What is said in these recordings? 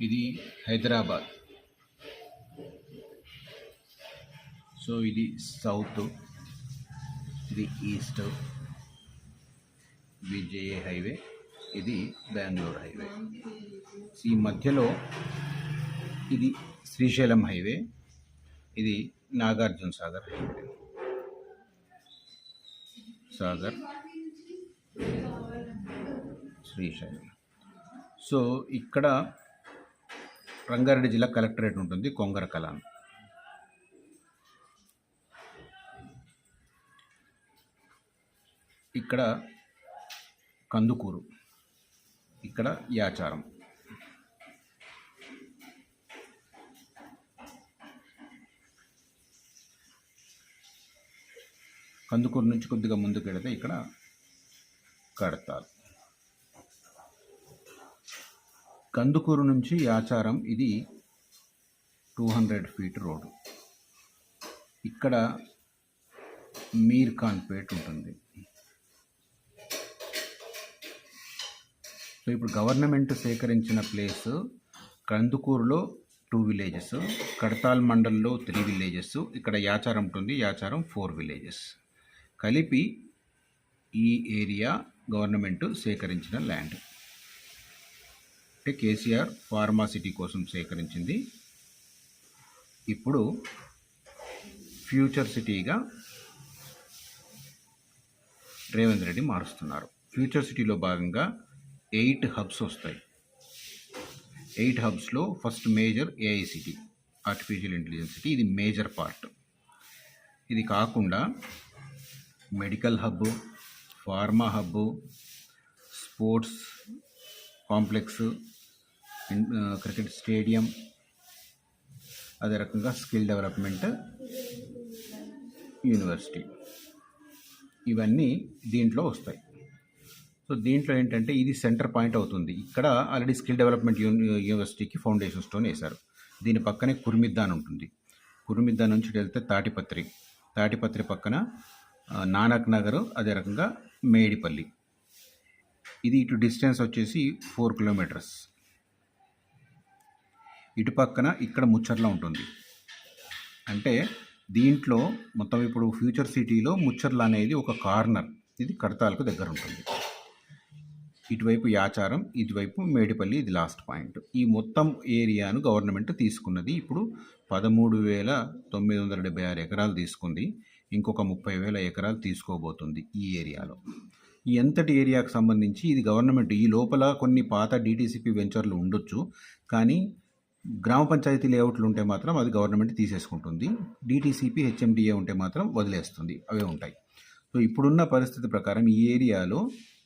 ఇది హైదరాబాద్. సో ఇది సౌత్, ఇది ఈస్ట్, విజయ హైవే, ఇది బెంగళూరు హైవే. ఈ మధ్యలో ఇది శ్రీశైలం హైవే, ఇది నాగార్జున సాగర్ హైవే. సాగర్, శ్రీశైలం. సో ఇక్కడ రంగారెడ్డి జిల్లా కలెక్టరేట్ ఉంటుంది, కొంగరకలాన్. ఇక్కడ కందుకూరు, ఇక్కడ యాచారం. కందుకూరు నుంచి కొద్దిగా ముందుకు వెళితే ఇక్కడ కడతాల్. కందుకూరు నుంచి యాచారం ఇది 200 ఫీట్ రోడ్డు. ఇక్కడ మీర్ ఖాన్ పేట్ ఉంటుంది. సో ఇప్పుడు గవర్నమెంట్ సేకరించిన ప్లేస్ కందుకూరులో 2 విలేజెస్, కడతాల్ మండల్లో 3 విలేజెస్, ఇక్కడ యాచారం ఉంటుంది, యాచారం 4 విలేజెస్ కలిపి ఈ ఏరియా గవర్నమెంట్ సేకరించిన ల్యాండ్. అంటే కేసీఆర్ ఫార్మాసిటీ కోసం సేకరించింది. ఇప్పుడు ఫ్యూచర్ సిటీగా రేవంత్ రెడ్డి మారుస్తున్నారు. ఫ్యూచర్ సిటీలో భాగంగా 8 హబ్స్ వస్తాయి. 8 హబ్స్లో first major A I city, artificial intelligence city, ఇది మేజర్ పార్ట్. ఇది కాకుండా medical hub, pharma hub, sports complex, cricket stadium, అదే రకంగా స్కిల్ డెవలప్మెంట్ యూనివర్సిటీ, ఇవన్నీ దీంట్లో వస్తాయి. సో దీంట్లో ఏంటంటే ఇది సెంటర్ పాయింట్ అవుతుంది. ఇక్కడ ఆల్రెడీ స్కిల్ డెవలప్మెంట్ యూనివర్సిటీకి ఫౌండేషన్ స్టోన్ వేశారు. దీని పక్కనే కుర్మిద్దాన్ ఉంటుంది. కుర్మిద్దాన్ నుంచి వెళ్తే తాటిపత్రి, తాటిపత్రి పక్కన నానక్ నగర్, అదే రకంగా మేడిపల్లి. ఇది ఇటు డిస్టెన్స్ వచ్చేసి 4 కిలోమీటర్స్. ఇటు పక్కన ఇక్కడ ముచ్చర్ల ఉంటుంది. అంటే దీంట్లో మొత్తం ఇప్పుడు ఫ్యూచర్ సిటీలో ముచ్చర్ల అనేది ఒక కార్నర్, ఇది కడతాలకు దగ్గర ఉంటుంది. ఇటువైపు యాచారం, ఇటువైపు మేడిపల్లి, ఇది లాస్ట్ పాయింట్. ఈ మొత్తం ఏరియాను గవర్నమెంట్ తీసుకున్నది. ఇప్పుడు 13,976 ఎకరాలు తీసుకుంది. ఇంకొక 30,000 ఎకరాలు తీసుకోబోతుంది ఈ ఏరియాలో. ఈ ఎంతటి ఏరియాకు సంబంధించి ఇది గవర్నమెంట్, ఈ లోపల కొన్ని పాత డిటిసిపి వెంచర్లు ఉండొచ్చు, కానీ గ్రామ పంచాయతీ లేఅవుట్లు ఉంటే మాత్రం అది గవర్నమెంట్ తీసేసుకుంటుంది. డిటిసిపి హెచ్ఎండిఏ ఉంటే మాత్రం వదిలేస్తుంది, అవే ఉంటాయి. సో ఇప్పుడున్న పరిస్థితి ప్రకారం ఈ ఏరియాలో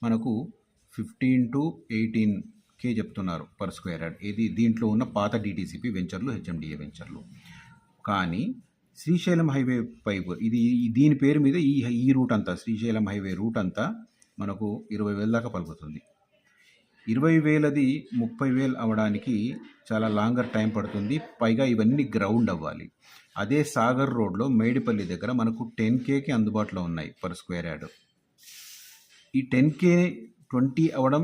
మనకు 15 to 18K చెప్తున్నారు పర్ స్క్వేర్ యార్డ్. ఇది దీంట్లో ఉన్న పాత డిటిసిపి వెంచర్లు, హెచ్ఎండిఏ వెంచర్లు. కానీ శ్రీశైలం హైవే పైపు, ఇది దీని పేరు మీద ఈ రూట్ అంతా, శ్రీశైలం హైవే రూట్ అంతా మనకు 20,000 దాకా పలుకుతుంది. 20,000ది 30,000 అవ్వడానికి చాలా లాంగర్ టైం పడుతుంది. పైగా ఇవన్నీ గ్రౌండ్ అవ్వాలి. అదే సాగర్ రోడ్లో మేడిపల్లి దగ్గర మనకు 10Kకి అందుబాటులో ఉన్నాయి పర్ స్క్వేర్ యార్డ్. ఈ 10K 20 అవ్వడం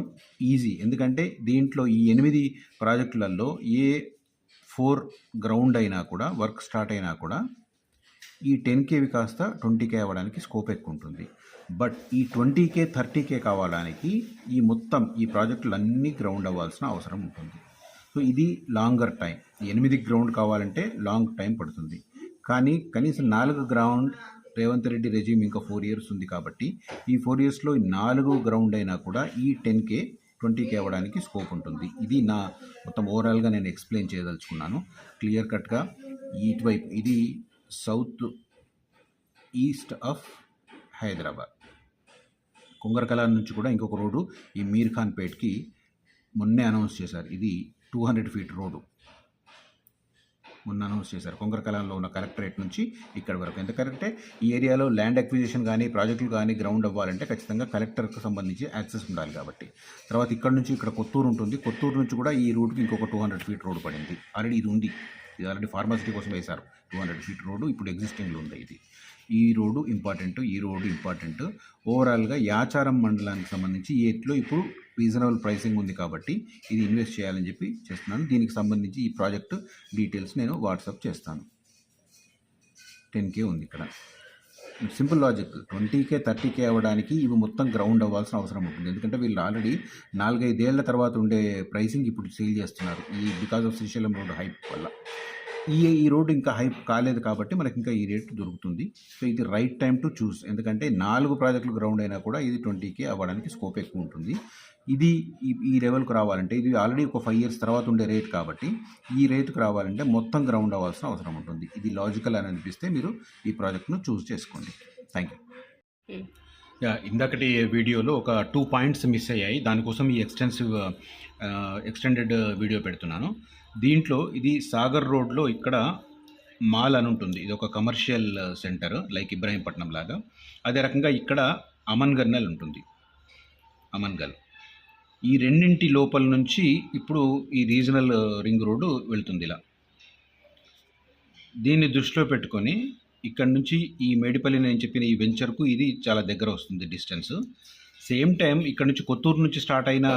ఈజీ, ఎందుకంటే దీంట్లో ఈ 8 ప్రాజెక్టులలో ఏ 4 గ్రౌండ్ అయినా కూడా, వర్క్ స్టార్ట్ అయినా కూడా ఈ 10Kవి కాస్త 20K అవ్వడానికి స్కోప్ ఎక్కువ ఉంటుంది. బట్ ఈ 20K 30K కావడానికి ఈ మొత్తం ఈ ప్రాజెక్టులు అన్నీ గ్రౌండ్ అవ్వాల్సిన అవసరం ఉంటుంది. సో ఇది లాంగర్ టైం. 8 గ్రౌండ్ కావాలంటే లాంగ్ టైం పడుతుంది. కానీ కనీసం 4 గ్రౌండ్ రేవంత్ రెడ్డి రెజ్యూమ్ ఇంకా 4 ఇయర్స్ ఉంది కాబట్టి ఈ 4 ఇయర్స్లో 4 గ్రౌండ్ అయినా కూడా ఈ 10K 20K అవ్వడానికి స్కోప్ ఉంటుంది. ఇది నా మొత్తం ఓవరాల్గా నేను ఎక్స్ప్లెయిన్ చేయదలుచుకున్నాను క్లియర్ కట్గా. ఇటువైపు ఇది south east of Hyderabad. Kongarakalan నుంచి కూడా ఇంకొక రోడ్డు ఈ మీర్ ఖాన్ పేట్కి మొన్నే అనౌన్స్ చేశారు. ఇది 200 ఫీట్ రోడ్డు మొన్న అనౌన్స్ చేశారు. కొంగరకలాన్లో ఉన్న కలెక్టరేట్ నుంచి ఇక్కడ వరకు. ఎందుకంటే ఈ ఏరియాలో ల్యాండ్ అక్విజిషన్ కానీ, ప్రాజెక్టులు కానీ గ్రౌండ్ అవ్వాలంటే ఖచ్చితంగా కలెక్టర్కి సంబంధించి యాక్సెస్ ఉండాలి కాబట్టి. తర్వాత ఇక్కడ నుంచి ఇక్కడ కొత్తూరు ఉంటుంది. కొత్తూరు నుంచి కూడా ఈ రూట్కి ఇంకొక 200 ఫీట్ రోడ్డు పడింది. ఆల్రెడీ ఇది ఉంది. ఇది ఆల్రెడీ ఫార్మాసిటీ కోసం వేశారు 200 ఫీట్ రోడ్డు, ఇప్పుడు ఎగ్జిస్టింగ్లో ఉంది ఇది. ఈ రోడ్డు ఇంపార్టెంట్. ఓవరాల్గా యాచారం మండలానికి సంబంధించి ఈ ఎట్లో ఇప్పుడు రీజనబుల్ ప్రైసింగ్ ఉంది కాబట్టి ఇది ఇన్వెస్ట్ చేయాలని చెప్పి చేస్తున్నాను. దీనికి సంబంధించి ఈ ప్రాజెక్టు డీటెయిల్స్ నేను వాట్సాప్ చేస్తాను. 10K ఉంది ఇక్కడ. సింపుల్ లాజిక్, 20K 30K అవ్వడానికి ఇవి మొత్తం గ్రౌండ్ అవ్వాల్సిన అవసరం ఉంటుంది. ఎందుకంటే వీళ్ళు ఆల్రెడీ 4-5 ఏళ్ల తర్వాత ఉండే ప్రైసింగ్ ఇప్పుడు సేల్ చేస్తున్నారు ఈ because of Srisailam road hype వల్ల. ఈ రోడ్డు ఇంకా హైప్ కాలేదు కాబట్టి మనకి ఇంకా ఈ రేట్ దొరుకుతుంది. సో ఇది రైట్ టైం టు చూస్. ఎందుకంటే 4 ప్రాజెక్టులు గ్రౌండ్ అయినా కూడా ఇది 20K అవ్వడానికి స్కోప్ ఎక్కువ ఉంటుంది. ఇది ఈ లెవెల్కి రావాలంటే ఇది ఆల్రెడీ ఒక 5 years తర్వాత ఉండే రేట్ కాబట్టి ఈ రేటుకు రావాలంటే మొత్తం గ్రౌండ్ అవ్వాల్సిన అవసరం ఉంటుంది. ఇది లాజికల్ అని అనిపిస్తే మీరు ఈ ప్రాజెక్ట్ను చూస్ చేసుకోండి. Thank you. ఇందాకటి వీడియోలో ఒక 2 పాయింట్స్ మిస్ అయ్యాయి. దానికోసం ఈ ఎక్స్టెండెడ్ వీడియో పెడుతున్నాను. దీంట్లో ఇది సాగర్ రోడ్లో ఇక్కడ మాల్ అని ఉంటుంది. ఇది ఒక కమర్షియల్ సెంటర్ లైక్ ఇబ్రాహీంపట్నం లాగా. అదే రకంగా ఇక్కడ అమన్గల్ ఉంటుంది. అమన్గల్ ఈ రెండింటి లోపల నుంచి ఇప్పుడు ఈ రీజనల్ రింగ్ రోడ్డు వెళ్తుంది ఇలా. దీన్ని దృష్టిలో పెట్టుకొని ఇక్కడ నుంచి ఈ మేడిపల్లి నేను చెప్పిన ఈ వెంచర్కు ఇది చాలా దగ్గర వస్తుంది డిస్టెన్స్. సేమ్ టైం ఇక్కడ నుంచి కొత్తూరు నుంచి స్టార్ట్ అయిన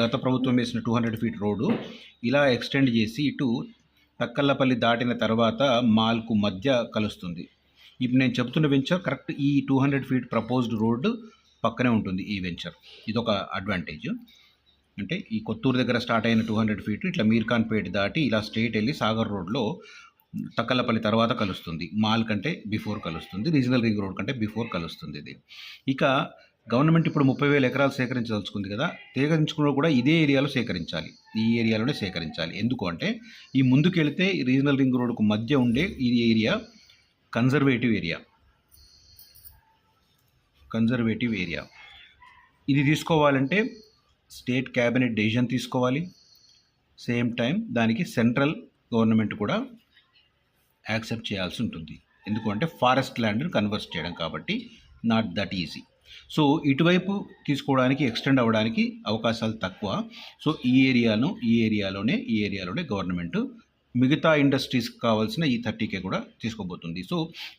గత ప్రభుత్వం వేసిన 200 feet రోడ్డు ఇలా ఎక్స్టెండ్ చేసి ఇటు తక్కల్లపల్లి దాటిన తర్వాత మాల్కు మధ్య కలుస్తుంది. ఇప్పుడు నేను చెప్తున్న వెంచర్ కరెక్ట్ ఈ 200 feet ప్రపోజ్డ్ రోడ్డు పక్కనే ఉంటుంది ఈ వెంచర్. ఇదొక అడ్వాంటేజ్. అంటే ఈ కొత్తూరు దగ్గర స్టార్ట్ అయిన 200 feet ఇట్లా మీర్ఖాన్పేట దాటి ఇలా స్ట్రైట్ వెళ్ళి సాగర్ రోడ్లో తక్కల్లపల్లి తర్వాత కలుస్తుంది. మాల్ కంటే బిఫోర్ కలుస్తుంది. రీజనల్ రింగ్ రోడ్ కంటే బిఫోర్ కలుస్తుంది ఇది. ఇక గవర్నమెంట్ ఇప్పుడు 30,000 ఎకరాలు సేకరించదలుచుకుంది కదా. సేకరించుకున్న కూడా ఇదే ఏరియాలో సేకరించాలి. ఈ ఏరియాలోనే సేకరించాలి. ఎందుకు అంటే ఈ ముందుకెళ్తే రీజనల్ రింగ్ రోడ్కు మధ్య ఉండే ఈ ఏరియా కన్జర్వేటివ్ ఏరియా. ఇది తీసుకోవాలంటే స్టేట్ క్యాబినెట్ డెసిషన్ తీసుకోవాలి. సేమ్ టైం దానికి సెంట్రల్ గవర్నమెంట్ కూడా యాక్సెప్ట్ చేయాల్సి ఉంటుంది. ఎందుకంటే ఫారెస్ట్ ల్యాండ్ని కన్వర్ట్ చేయడం కాబట్టి నాట్ దట్ ఈజీ. సో ఇటువైపు తీసుకోవడానికి ఎక్స్టెండ్ అవ్వడానికి అవకాశాలు తక్కువ. సో ఈ ఏరియాలోనే గవర్నమెంట్ మిగతా ఇండస్ట్రీస్కి కావాల్సిన ఈ 30K కూడా తీసుకోబోతుంది. సో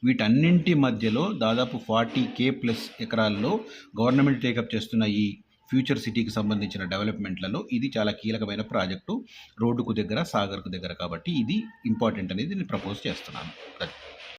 వీటన్నింటి మధ్యలో దాదాపు 40K ప్లస్ ఎకరాల్లో గవర్నమెంట్ టేకప్ చేస్తున్న ఈ ఫ్యూచర్ సిటీకి సంబంధించిన డెవలప్మెంట్లలో ఇది చాలా కీలకమైన ప్రాజెక్టు. రోడ్డుకు దగ్గర, సాగర్కు దగ్గర కాబట్టి ఇది ఇంపార్టెంట్ అనేది నేను ప్రపోజ్ చేస్తున్నాను.